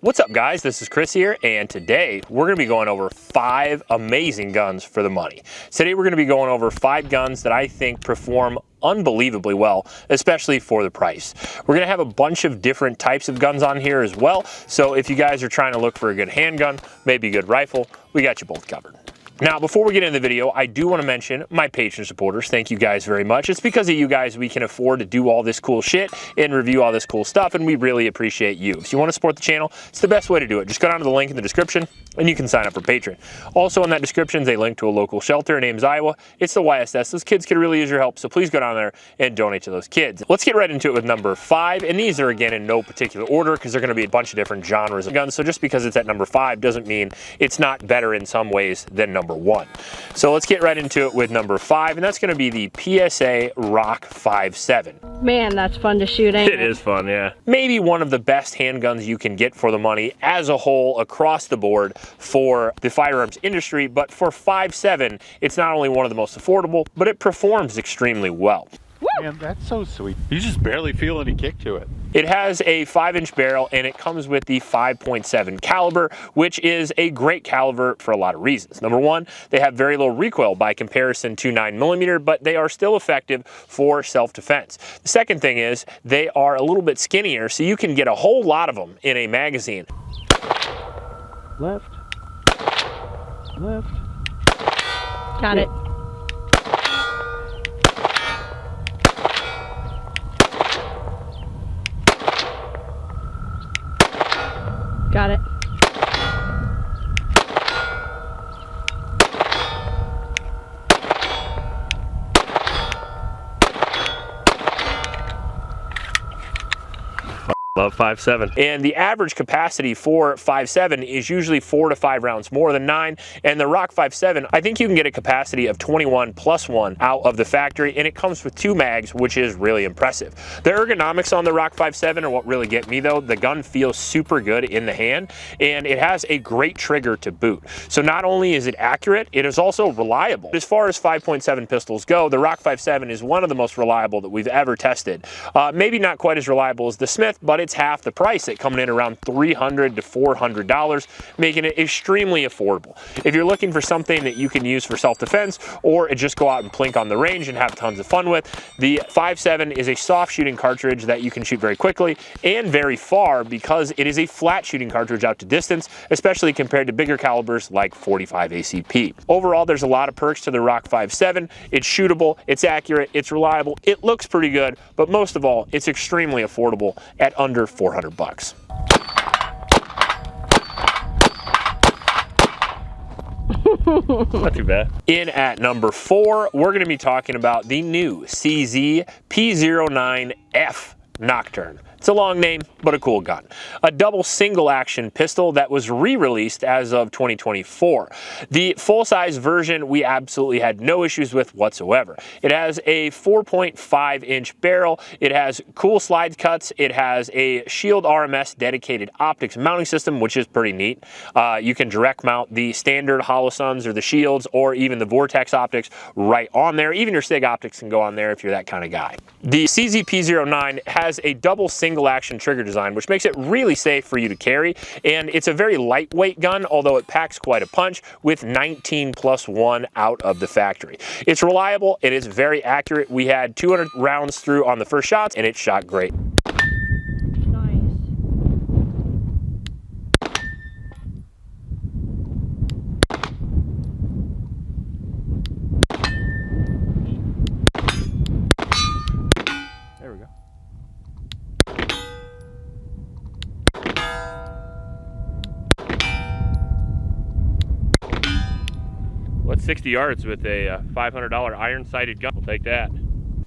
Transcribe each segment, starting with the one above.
What's up guys, this is Chris here, and today we're going to be going over 5 amazing guns for the money. Today we're going to be going over 5 guns that I think perform unbelievably well, especially for the price. We're going to have a bunch of different types of guns on here as well, so if you guys are trying to look for a good handgun, maybe a good rifle, we got you both covered. Now, before we get into the video, I do want to mention my patron supporters. Thank you guys very much. It's because of you guys we can afford to do all this cool shit and review all this cool stuff, and we really appreciate you. If you want to support the channel, it's the best way to do it. Just go down to the link in the description, and you can sign up for Patreon. Also in that description is a link to a local shelter in Ames, Iowa. It's the YSS. Those kids could really use your help, so please go down there and donate to those kids. Let's get right into it with number 5, and these are, again, in no particular order because they're going to be a bunch of different genres of guns, so just because it's at number 5 doesn't mean it's not better in some ways than number 1. So let's get right into it with number 5, and that's going to be the PSA Rock 5.7. Man, that's fun to shoot, ain't it? It is fun, yeah. Maybe one of the best handguns you can get for the money as a whole across the board for the firearms industry, but for 5.7, it's not only one of the most affordable, but it performs extremely well. Man, that's so sweet. You just barely feel any kick to it. It has a 5-inch barrel, and it comes with the 5.7 caliber, which is a great caliber for a lot of reasons. Number one, they have very low recoil by comparison to 9mm, but they are still effective for self-defense. The second thing is they are a little bit skinnier, so you can get a whole lot of them in a magazine. Left. Left. Got it. Got it. Love 5.7. And the average capacity for 5.7 is usually 4 to 5 rounds more than 9. And the Rock 5.7, I think you can get a capacity of 21 plus 1 out of the factory, and it comes with 2 mags, which is really impressive. The ergonomics on the Rock 5.7 are what really get me though. The gun feels super good in the hand, and it has a great trigger to boot. So not only is it accurate, it is also reliable. As far as 5.7 pistols go, the Rock 5.7 is one of the most reliable that we've ever tested. Maybe not quite as reliable as the Smith, but it's half the price at coming in around $300 to $400, making it extremely affordable. If you're looking for something that you can use for self-defense or just go out and plink on the range and have tons of fun with, the 5.7 is a soft shooting cartridge that you can shoot very quickly and very far because it is a flat shooting cartridge out to distance, especially compared to bigger calibers like 45 ACP. Overall, there's a lot of perks to the Rock 5.7. It's shootable, it's accurate, it's reliable, it looks pretty good, but most of all, it's extremely affordable at under $400 bucks. Not too bad. In at number 4, we're going to be talking about the new CZ P09F Nocturne. It's a long name, but a cool gun. A double single action pistol that was re-released as of 2024. The full-size version we absolutely had no issues with whatsoever. It has a 4.5-inch barrel. It has cool slide cuts. It has a Shield RMS dedicated optics mounting system, which is pretty neat. You can direct mount the standard Holosuns or the Shields or even the Vortex optics right on there. Even your SIG optics can go on there if you're that kind of guy. The CZ P09 has a double single action trigger design, which makes it really safe for you to carry, and it's a very lightweight gun, although it packs quite a punch with 19 plus 1 out of the factory. It's reliable, it is very accurate. We had 200 rounds through on the first shots, and it shot great. There we go. What's 60 yards with a $500 iron-sighted gun? We'll take that.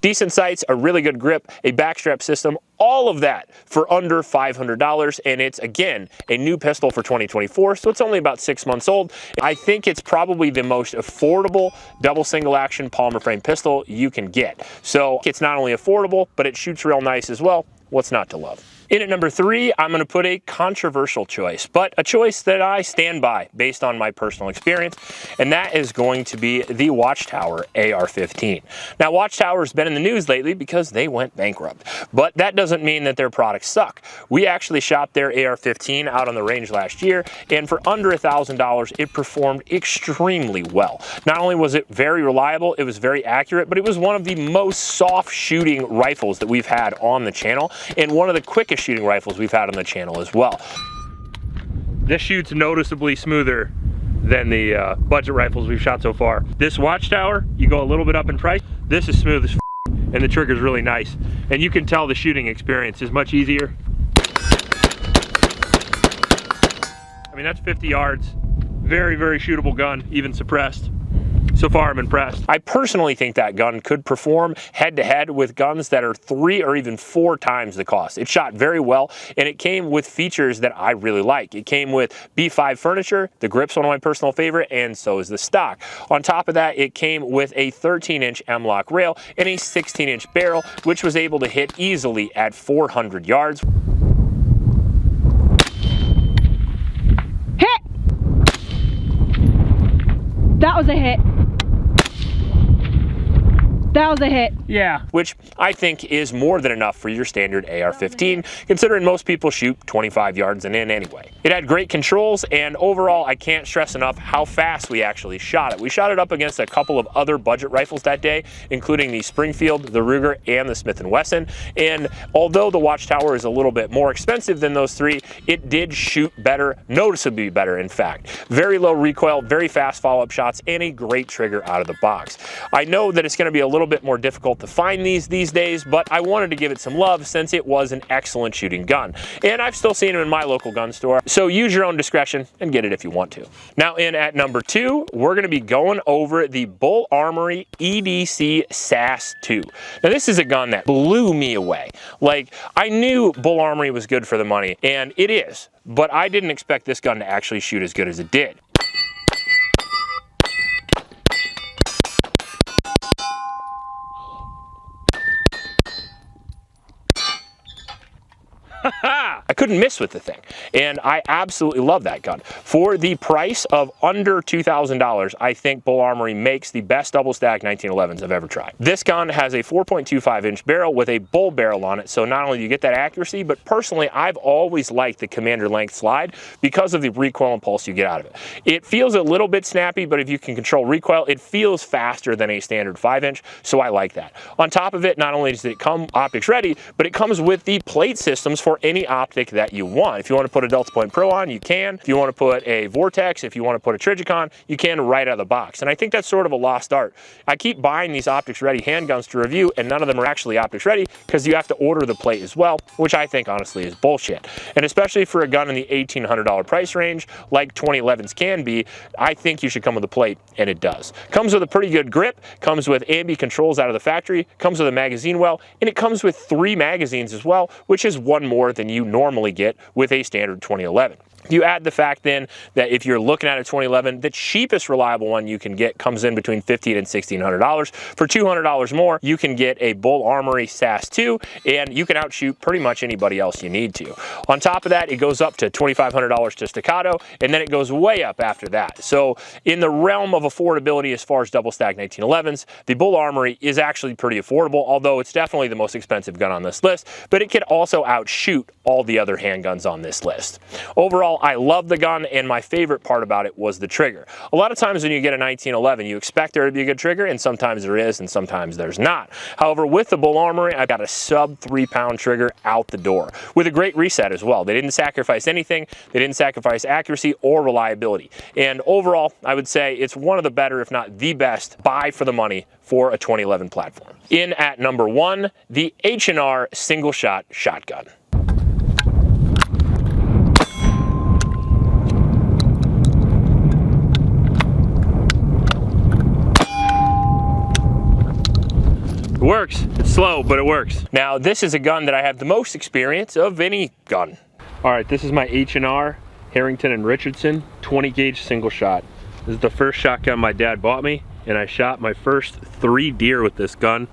Decent sights, a really good grip, a backstrap system, all of that for under $500, and it's, again, a new pistol for 2024, so it's only about 6 months old. I think it's probably the most affordable double single action polymer frame pistol you can get. So it's not only affordable, but it shoots real nice as well. What's not to love? In at number 3, I'm going to put a controversial choice, but a choice that I stand by based on my personal experience, and that is going to be the Watchtower AR15. Now, Watchtower's been in the news lately because they went bankrupt, but that doesn't mean that their products suck. We actually shot their AR15 out on the range last year, and for under $1,000, it performed extremely well. Not only was it very reliable, it was very accurate, but it was one of the most soft shooting rifles that we've had on the channel, and one of the quickest shooting rifles we've had on the channel as well. This shoots noticeably smoother than the budget rifles we've shot so far. This Watchtower, you go a little bit up in price, this is smooth as f, and the trigger's really nice. And you can tell the shooting experience is much easier. I mean, that's 50 yards. Very, very shootable gun, even suppressed. So far, I'm impressed. I personally think that gun could perform head-to-head with guns that are 3 or even 4 times the cost. It shot very well, and it came with features that I really like. It came with B5 furniture, the grip's one of my personal favorite, and so is the stock. On top of that, it came with a 13-inch M-LOK rail and a 16-inch barrel, which was able to hit easily at 400 yards. Hit! That was a hit. That was a hit. Yeah. Which I think is more than enough for your standard AR-15, considering most people shoot 25 yards and in anyway. It had great controls, and overall, I can't stress enough how fast we actually shot it. We shot it up against a couple of other budget rifles that day, including the Springfield, the Ruger, and the Smith & Wesson. And although the Watchtower is a little bit more expensive than those 3, it did shoot better, noticeably better, in fact. Very low recoil, very fast follow-up shots, and a great trigger out of the box. I know that it's going to be a little bit more difficult to find these days, but I wanted to give it some love since it was an excellent shooting gun. And I've still seen them in my local gun store, so use your own discretion and get it if you want to. Now, in at number 2, we're going to be going over the Bull Armory EDC SAS-2. Now, this is a gun that blew me away. Like, I knew Bull Armory was good for the money, and it is, but I didn't expect this gun to actually shoot as good as it did. I couldn't miss with the thing, and I absolutely love that gun. For the price of under $2,000, I think Bull Armory makes the best double stack 1911s I've ever tried. This gun has a 4.25-inch barrel with a bull barrel on it, so not only do you get that accuracy, but personally, I've always liked the commander length slide because of the recoil and pulse you get out of it. It feels a little bit snappy, but if you can control recoil, it feels faster than a standard 5-inch, so I like that. On top of it, not only does it come optics ready, but it comes with the plate systems for any optic that you want. If you want to put a Delta Point Pro on, you can. If you want to put a Vortex, if you want to put a Trijicon, you can right out of the box. And I think that's sort of a lost art. I keep buying these optics ready handguns to review, and none of them are actually optics ready because you have to order the plate as well, which I think honestly is bullshit. And especially for a gun in the $1,800 price range, like 2011s can be, I think you should come with a plate, and it does. Comes with a pretty good grip, comes with ambi controls out of the factory, comes with a magazine well, and it comes with 3 magazines as well, which is 1 more than you normally get with a standard 2011. You add the fact then that if you're looking at a 2011, the cheapest reliable one you can get comes in between $1,500 and $1,600. For $200 more, you can get a Bull Armory SAS-2, and you can outshoot pretty much anybody else you need to. On top of that, it goes up to $2,500 to Staccato, and then it goes way up after that. So in the realm of affordability as far as double stack 1911s, the Bull Armory is actually pretty affordable, although it's definitely the most expensive gun on this list, but it can also outshoot all the other handguns on this list. Overall, I love the gun, and my favorite part about it was the trigger. A lot of times when you get a 1911, you expect there to be a good trigger, and sometimes there is, and sometimes there's not. However, with the Bull Armory, I got a sub 3-pound trigger out the door with a great reset as well. They didn't sacrifice anything. They didn't sacrifice accuracy or reliability. And overall, I would say it's one of the better, if not the best, buy for the money for a 2011 platform. In at number 1, the H&R single shot shotgun. It works. It's slow, but it works. Now, this is a gun that I have the most experience of any gun. All right, this is my H&R Harrington & Richardson 20 gauge single shot. This is the first shotgun my dad bought me, and I shot my first 3 deer with this gun.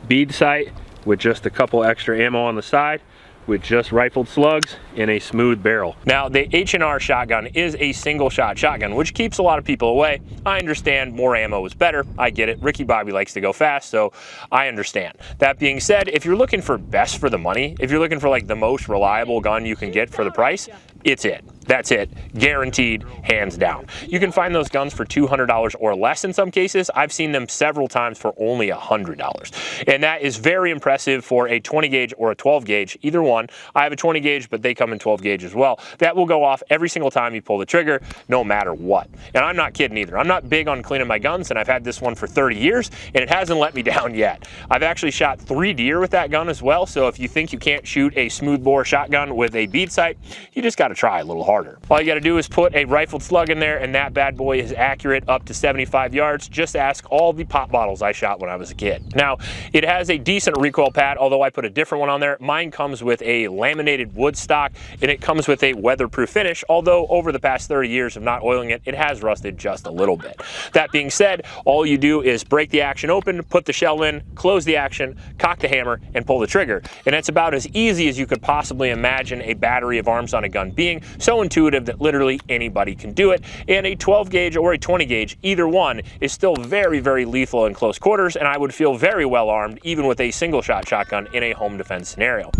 Bead sight with just a couple extra ammo on the side. with just rifled slugs in a smooth barrel. Now, the H&R shotgun is a single shot shotgun, which keeps a lot of people away. I understand more ammo is better. I get it. Ricky Bobby likes to go fast, so I understand. That being said, if you're looking for best for the money, if you're looking for like the most reliable gun you can get for the price, it's it. That's it. Guaranteed, hands down. You can find those guns for $200 or less in some cases. I've seen them several times for only $100. And that is very impressive for a 20 gauge or a 12 gauge, either one. I have a 20 gauge, but they come in 12 gauge as well. That will go off every single time you pull the trigger, no matter what. And I'm not kidding either. I'm not big on cleaning my guns, and I've had this one for 30 years, and it hasn't let me down yet. I've actually shot 3 deer with that gun as well, so if you think you can't shoot a smoothbore shotgun with a bead sight, you just got to try a little harder. All you got to do is put a rifled slug in there, and that bad boy is accurate up to 75 yards. Just ask all the pop bottles I shot when I was a kid. Now, it has a decent recoil pad, although I put a different one on there. Mine comes with a laminated wood stock, and it comes with a weatherproof finish, although over the past 30 years of not oiling it, it has rusted just a little bit. That being said, all you do is break the action open, put the shell in, close the action, cock the hammer, and pull the trigger. And it's about as easy as you could possibly imagine a battery of arms on a gun being, so intuitive that literally anybody can do it. And a 12 gauge or a 20 gauge, either one, is still very, very lethal in close quarters, and I would feel very well armed even with a single shot shotgun in a home defense scenario.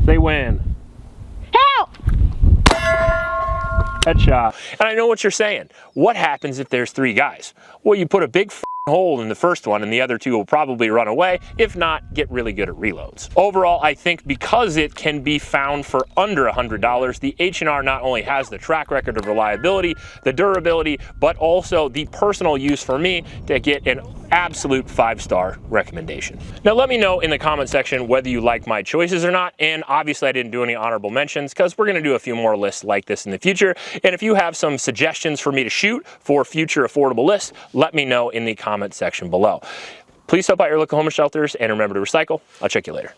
They win. Help! Headshot. And I know what you're saying. What happens if there's 3 guys? Well, you put a big hole in the first one, and the other 2 will probably run away, if not get really good at reloads. Overall, I think because it can be found for under $100, the H&R not only has the track record of reliability, the durability, but also the personal use for me to get an absolute 5-star recommendation. Now let me know in the comment section whether you like my choices or not, and obviously I didn't do any honorable mentions because we're going to do a few more lists like this in the future, and if you have some suggestions for me to shoot for future affordable lists, let me know in the comment section below. Please help out your local homeless shelters, and remember to recycle. I'll check you later.